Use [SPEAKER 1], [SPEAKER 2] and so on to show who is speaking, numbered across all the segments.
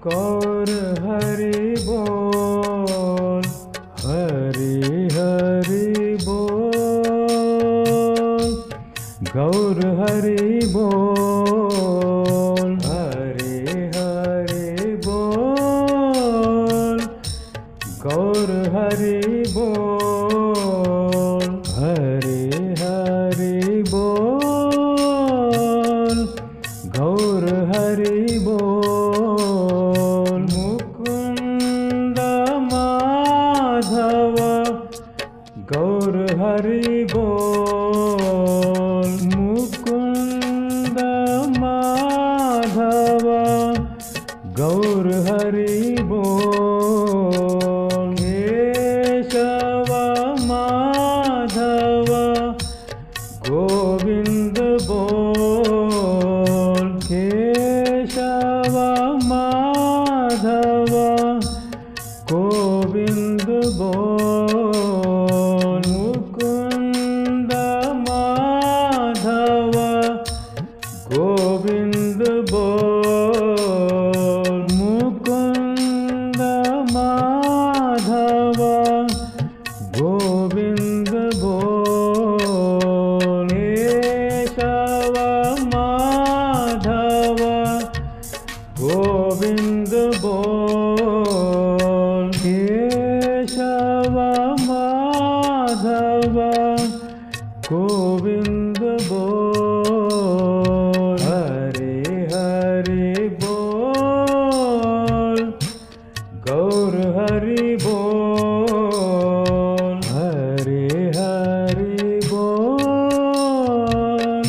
[SPEAKER 1] गौर हरि बोल, हरि हरि बोल, गौर हरि बोल, हरि हरि बोल, गौर हरि बोल, हरि हरि बोल, गौर हरि बोल। मुकुंद माधव गौर हरि बोल, मुकुंद माधव गौर हरि बोल। केशव माधव गोविंद बोल, केशव माधव गोविंद बोल। मुकुंद माधव गोविंद बोल, मुकुंद माधव गोविंद बोल। केशव माधव गोविंद बोल, केशव माधव गोविंद बोल। हरि हरि बोल, गौर हरि बोल, हरि हरि बोल,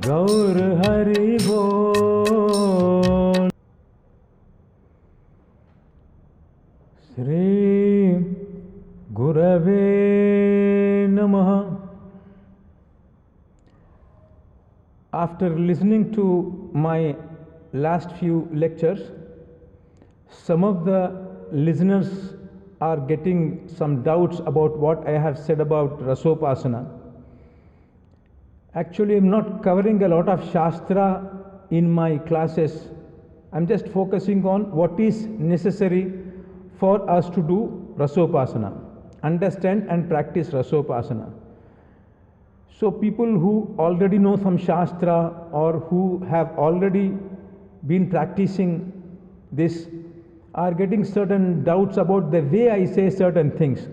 [SPEAKER 1] गौर हरि बोल। श्री गुरवे नमः। After listening to my last few lectures, some of the listeners are getting some doubts about what I have said about Rasopasana. Actually, I'm not covering a lot of Shastra in my classes. I'm just focusing on what is necessary for us to do Rasopasana, understand and practice Rasopasana. So people who already know some Shastra or who have already been practicing this are getting certain doubts about the way I say certain things.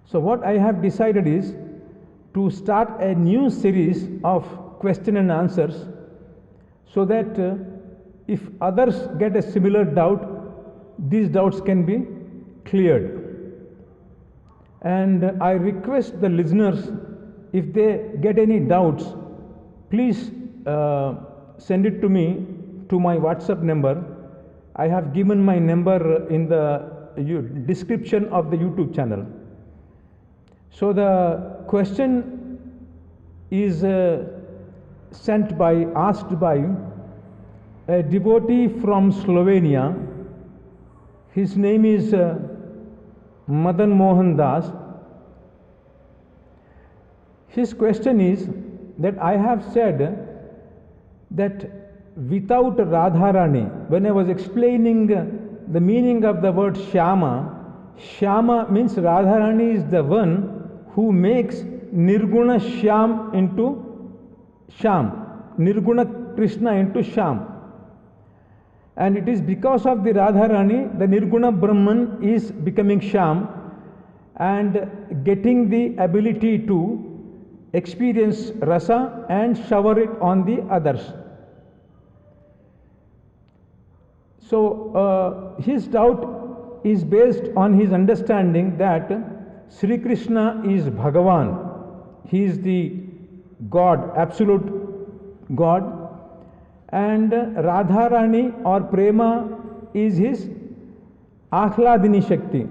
[SPEAKER 1] So what I have decided is to start a new series of question and answers so that if others get a similar doubt, these doubts can be cleared. And I request the listeners, if they get any doubts, please send it to me to my WhatsApp number. I have given my number in the description of the YouTube channel. So the question is asked by a devotee from Slovenia. His name is Madan Mohan Das. His question is that I have said that without Radharani, when I was explaining the meaning of the word Shyama, Shyama means Radharani is the one who makes Nirguna Shyam into Shyam, Nirguna Krishna into Shyam. And it is because of the Radharani, the Nirguna Brahman is becoming Shyam and getting the ability to experience rasa and shower it on the others. So his doubt is based on his understanding that Sri Krishna is Bhagavan. He is the God, absolute God, and Radharani or Prema is his Ahladini Shakti,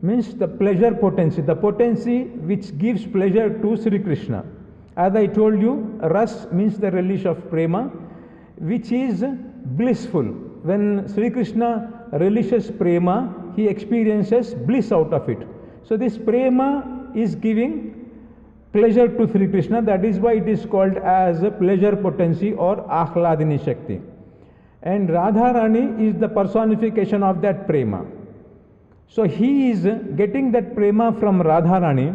[SPEAKER 1] means the pleasure potency, the potency which gives pleasure to Sri Krishna. As I told you, Ras means the relish of Prema, which is blissful. When Sri Krishna relishes Prema, he experiences bliss out of it. So this Prema is giving pleasure to Sri Krishna. That is why it is called as a pleasure potency or Ahladini Shakti. and Radharani is the personification of that prema. So he is getting that prema from Radharani.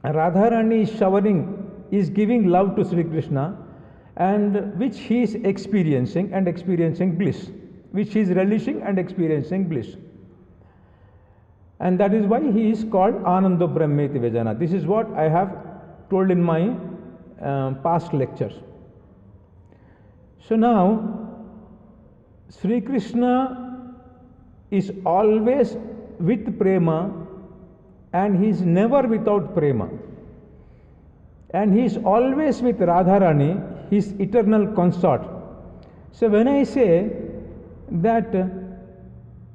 [SPEAKER 1] Radharani is showering, is giving love to Sri Krishna, and which he is experiencing and experiencing bliss, which he is relishing and experiencing bliss. And that is why he is called Anando Brahmeti Vijana. This is what I have told in my past lectures. So now, Sri Krishna is always with prema, and he is never without prema. And he is always with Radharani, his eternal consort. So when I say that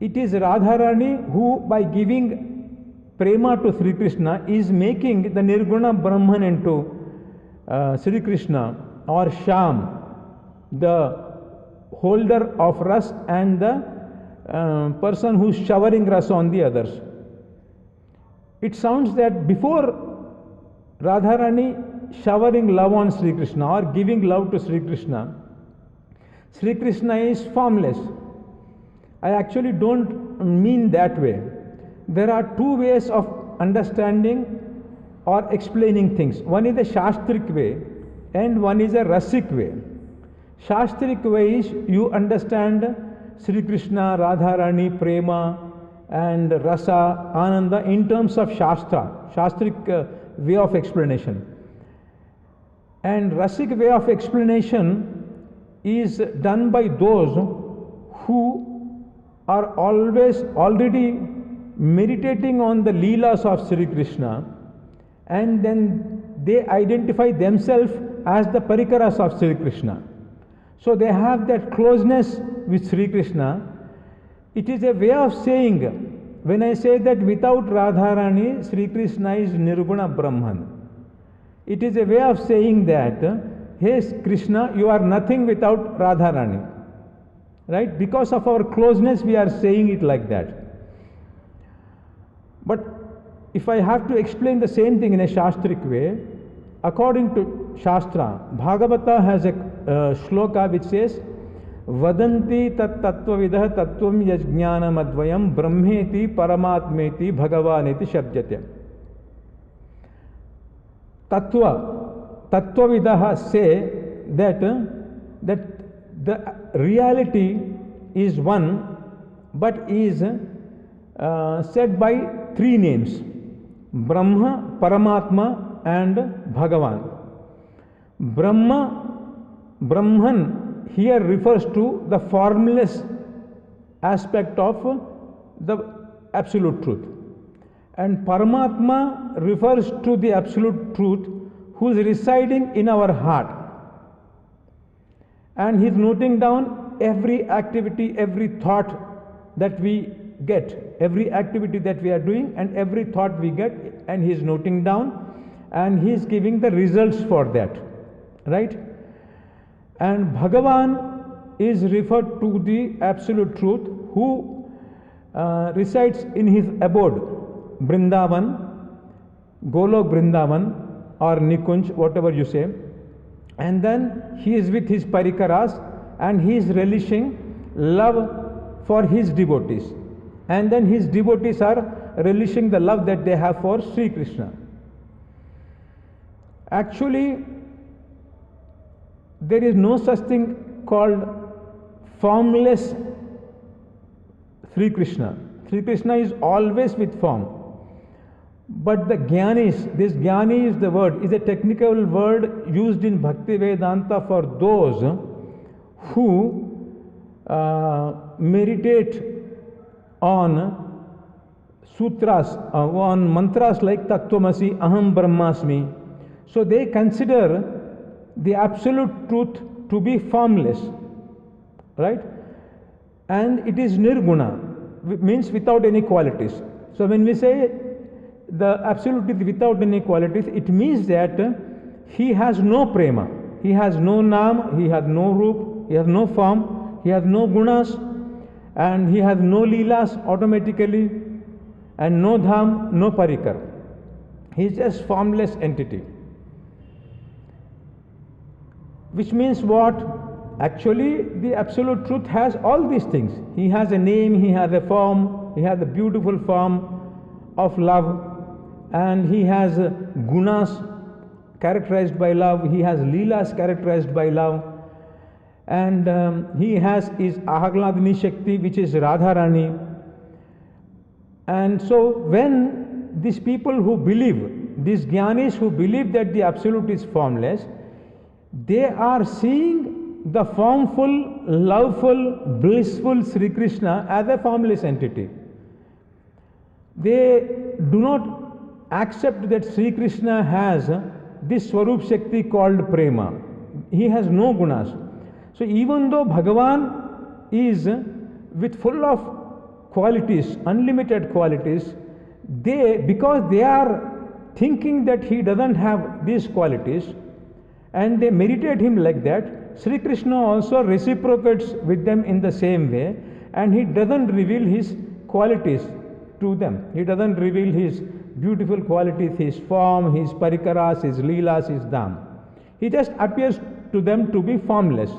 [SPEAKER 1] it is Radharani who, by giving prema to Sri Krishna, is making the Nirguna Brahman into Sri Krishna, or Sham, the holder of ras and the person who is showering ras on the others. It sounds that before Radharani showering love on Sri Krishna or giving love to Sri Krishna is formless. I actually don't mean that way. There are two ways of understanding or explaining things. One is a Shastric way and one is a Rasic way. Shastric way is you understand Sri Krishna, Radharani, Prema and Rasa, Ananda in terms of Shastra, Shastric way of explanation. And Rasic way of explanation is done by those who are always already meditating on the Leelas of Sri Krishna, and then they identify themselves as the Parikaras of Sri Krishna. So they have that closeness with Sri Krishna. It is a way of saying, when I say that without Radharani, Sri Krishna is Nirguna Brahman, it is a way of saying that, hey Krishna, you are nothing without Radharani. Right? Because of our closeness, we are saying it like that. But if I have to explain the same thing in a Shastric way, according to Shastra, Bhagavata has a shloka which says, Vadanti tat tattvavidah tattvam yajnanam advayam brahmeti paramatmeti bhagavaneti shabdyate. Tattvavidah say that the reality is one, but is said by three names: Brahma, Paramatma and Bhagavan. Brahman here refers to the formless aspect of the absolute truth, and Paramatma refers to the absolute truth who is residing in our heart, and he is noting down every activity, every thought that we get, every activity that we are doing and every thought we get, and he is noting down and he is giving the results for that, right? And Bhagavan is referred to the absolute truth who resides in his abode, Brindavan, Golok Brindavan or Nikunj, whatever you say, and then he is with his Parikaras and he is relishing love for his devotees, and then his devotees are relishing the love that they have for Sri Krishna. Actually, there is no such thing called formless Sri Krishna. Sri Krishna is always with form. But the Jnanis, this Jnani is the word, is a technical word used in Bhakti Vedanta for those who meditate on sutras, on mantras like Tattvamasi, Aham Brahmasmi. So they consider the absolute truth to be formless, right? And it is Nirguna, means without any qualities. So when we say the absolute is without any qualities, it means that he has no prema, he has no nam, he has no roop, he has no form, he has no gunas, and he has no leelas automatically, and no dham, no parikar. He is just formless entity. Which means what? actually the absolute truth has all these things. He has a name, he has a form, he has a beautiful form of love, and he has gunas characterized by love, he has leelas characterized by love, and he has his Ahagladini Shakti, which is Radharani. And so when these people who believe, these jnanis who believe that the absolute is formless, they are seeing the formful, loveful, blissful Sri Krishna as a formless entity. They do not accept that Sri Krishna has this Swarup Shakti called Prema. He has no gunas. So even though Bhagavan is with full of qualities, unlimited qualities, because they are thinking that he doesn't have these qualities, and they meditate him like that, Sri Krishna also reciprocates with them in the same way, and he doesn't reveal his qualities to them. He doesn't reveal his beautiful qualities, his form, his parikaras, his leelas, his dham. He just appears to them to be formless,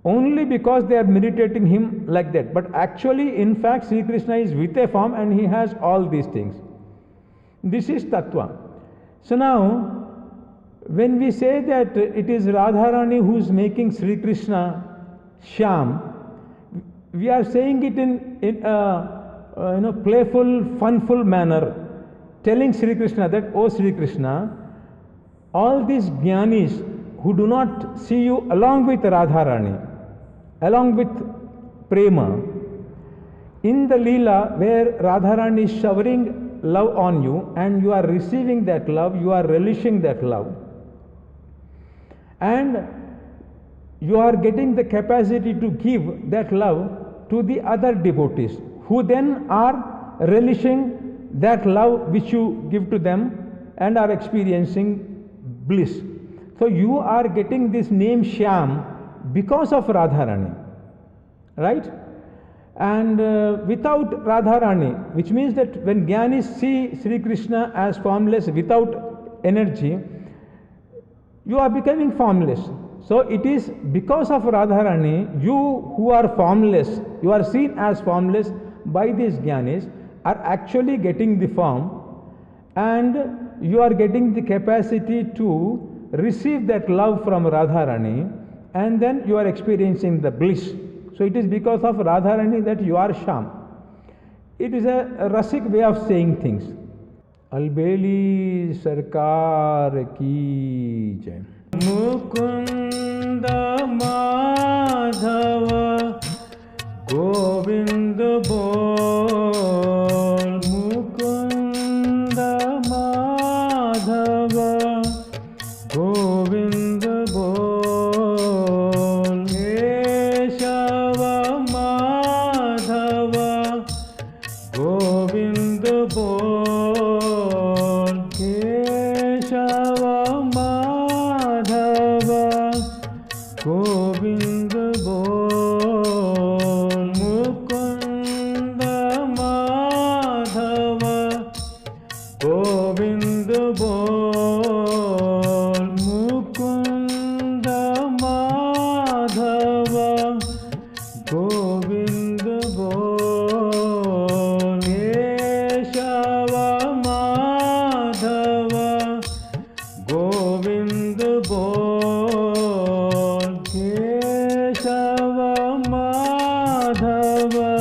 [SPEAKER 1] only because they are meditating him like that. But actually, in fact, Sri Krishna is with a form and he has all these things. This is Tattva. So now, when we say that it is Radharani who is making Sri Krishna Shyam, we are saying it in a playful, funful manner, telling Sri Krishna that, oh Sri Krishna, all these jnanis who do not see you along with Radharani, along with Prema, in the Leela where Radharani is showering love on you and you are receiving that love, you are relishing that love, and you are getting the capacity to give that love to the other devotees, who then are relishing that love which you give to them and are experiencing bliss. So you are getting this name Shyam because of Radharani, right? And without Radharani, which means that when jnanis see Sri Krishna as formless without energy, you are becoming formless. So it is because of Radharani, you who are formless, you are seen as formless by these jnanis, are actually getting the form, and you are getting the capacity to receive that love from Radharani, and then you are experiencing the bliss. So it is because of Radharani that you are Shyam. It is a Rasik way of saying things. Albeli Sarkar ki jai. Mukunda Madhava Govind bol. Mukunda Madhava Govind bol. Keshava Madhava Govind bol. Keshava Madhava Govind bol. Mukunda Madhava Govind bol. Mukunda Madhava Govind bol. Keshava Madhava Govind bol. Keshava Madhava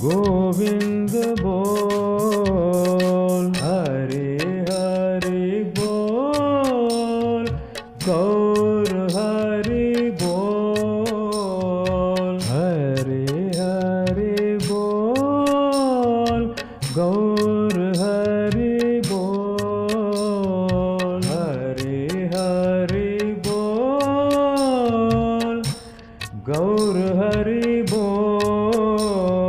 [SPEAKER 1] Govind bol. Hare Hare bol. Gaur Hare bol. Hare Hare bol. Gaur Hare bol. Hare Hare bol. Gaur Hare bol.